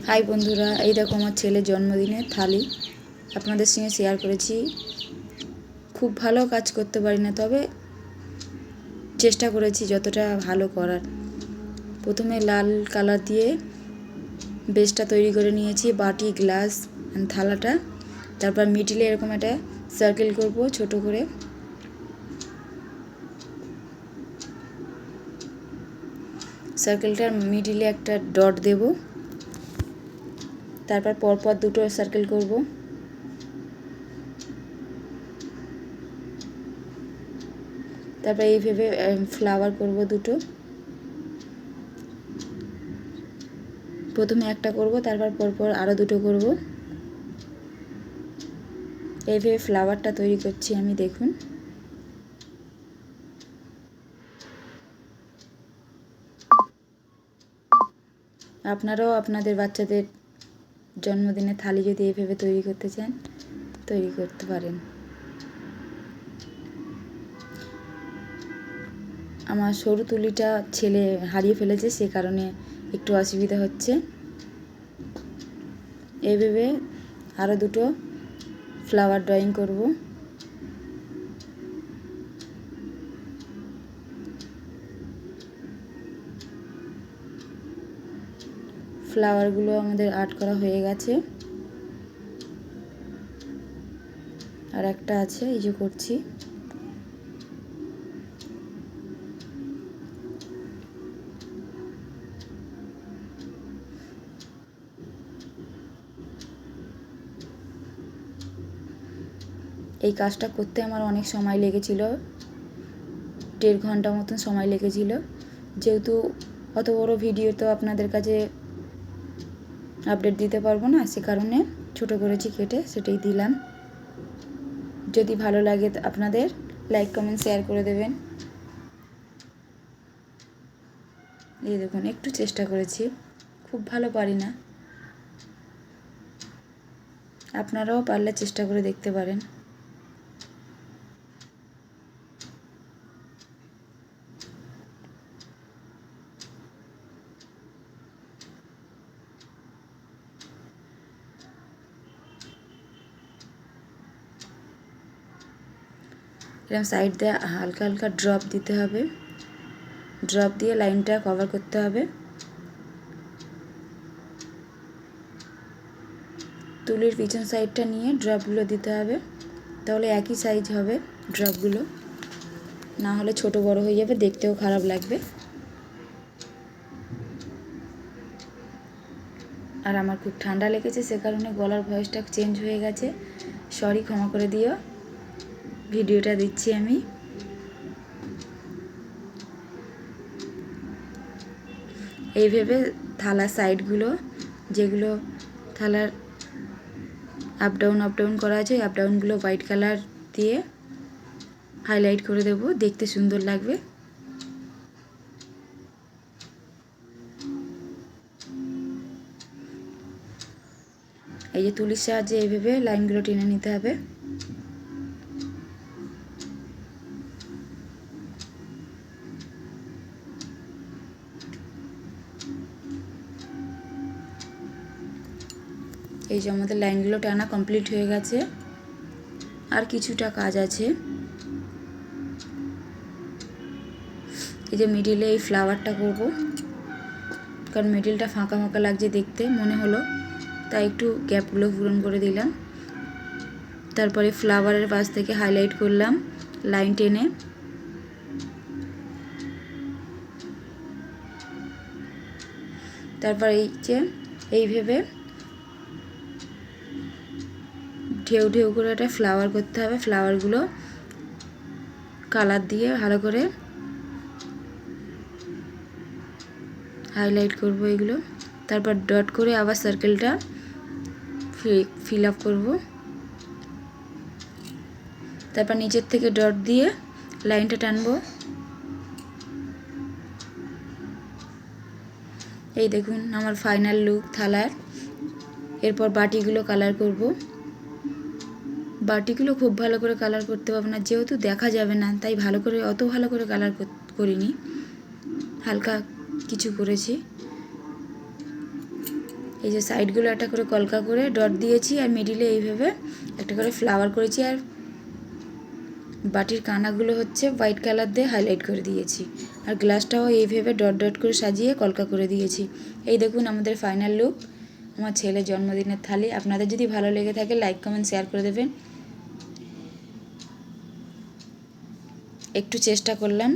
High বন্ধুরা, এই দেখো আমার ছেলের জন্মদিনের থালি আপনাদের সঙ্গে শেয়ার করেছি। খুব ভালো কাজ করতে পারি না, তবে চেষ্টা করেছি যতটা ভালো করার। প্রথমে লাল কালার দিয়ে বেসটা তৈরি করে নিয়েছি, বাটি, গ্লাস, থালাটা। তারপর মিডিলে এরকম একটা সার্কেল করব ছোট করে। সার্কেলটার মিডিলে একটা ডট দেব। তারপর পরপর দুটো সার্কেল করব। তারপর এইভাবে ফ্লাওয়ার করব দুটো। প্রথমে একটা করব, তারপর পরপর আরও দুটো করব। এইভাবে ফ্লাওয়ারটা তৈরি করছি আমি, দেখুন। আপনারাও আপনাদের বাচ্চাদের জন্মদিনে থালি যদি এইভাবে তৈরি করতে চান, তৈরি করতে পারেন। আমার সরু তুলিটা ছেলে হারিয়ে ফেলেছে, সে কারণে একটু অসুবিধা হচ্ছে। এইভাবে আরও দুটো ফ্লাওয়ার ড্রয়িং করব। ফ্লাওয়ারগুলো আমাদের আর্ট করা হয়ে গেছে। আর একটা আছে, এই যে করছি। এই কাজটা করতে আমার অনেক সময় লেগেছিল, 1.5 ঘন্টা মতন সময় লেগেছিল। যেহেতু অত বড় ভিডিও তো আপনাদের কাছে আপডেট দিতে পারবো না, সে কারণে ছোট করেছি কেটে, সেটাই দিলাম। যদি ভালো লাগে আপনাদের, লাইক, কমেন্ট, শেয়ার করে দেবেন। এই দেখুন, একটু চেষ্টা করেছি, খুব ভালো পারি না। আপনারাও পারলে চেষ্টা করে দেখতে পারেন। এরকম সাইড দিয়ে হালকা হালকা ড্রপ দিতে হবে। ড্রপ দিয়ে লাইনটা কভার করতে হবে। তুলির পিছন সাইডটা নিয়ে ড্রপগুলো দিতে হবে, তাহলে একই সাইজ হবে ড্রপগুলো। না হলে ছোট বড় হয়ে যাবে, দেখতেও খারাপ লাগবে। আর আমার খুব ঠান্ডা লেগেছে, সে কারণে গলার ভয়েসটা চেঞ্জ হয়ে গেছে। সরি, ক্ষমা করে দিও। ভিডিওটা দিচ্ছি আমি। এইভাবে থালার সাইডগুলো, যেগুলো থালার আপ ডাউন করা আছে, আপ ডাউনগুলো হোয়াইট কালার দিয়ে হাইলাইট করে দেব, দেখতে সুন্দর লাগবে। এই যে তুলির সাহায্যে এইভাবে লাইনগুলো টেনে নিতে হবে। এই যে আমাদের লাইনগুলো টানা কমপ্লিট হয়ে গেছে, আর কিছুটা কাজ আছে। এই যে মিডিলে এই ফ্লাওয়ারটা করব, কারণ মিডিলটা ফাঁকা ফাঁকা লাগছে দেখতে, মনে হলো, তাই একটু গ্যাপগুলো পূরণ করে দিলাম। তারপরে ফ্লাওয়ারের পাশ থেকে হাইলাইট করলাম লাইন টেনে। তারপর এই যে এইভাবে ঢেউ ঢেউ করে একটা ফ্লাওয়ার করতে হবে। ফ্লাওয়ারগুলো কালার দিয়ে ভালো করে হাইলাইট করব এগুলো। তারপর ডট করে আবার সার্কেলটা ফিল আপ করব। তারপর নিচের থেকে ডট দিয়ে লাইনটা টানবো। এই দেখুন আমার ফাইনাল লুক থালার। এরপর বাটিগুলো কালার করব। বাটিগুলো খুব ভালো করে কালার করতে পারবো না, যেহেতু দেখা যাবে না, তাই অত ভালো করে কালার করিনি, হালকা কিছু করেছি। এই যে সাইডগুলো একটা করে কলকা করে ডট দিয়েছি, আর মিডিলে এইভাবে একটা করে ফ্লাওয়ার করেছি, আর বাটির কানাগুলো হচ্ছে হোয়াইট কালার দিয়ে হাইলাইট করে দিয়েছি, আর গ্লাসটাও এইভাবে ডট ডট করে সাজিয়ে কলকা করে দিয়েছি। এই দেখুন আমাদের ফাইনাল লুক, আমার ছেলের জন্মদিনের থালি। আপনাদের যদি ভালো লেগে থাকে লাইক কমেন্ট শেয়ার করে দেবেন। একটু চেষ্টা করলাম।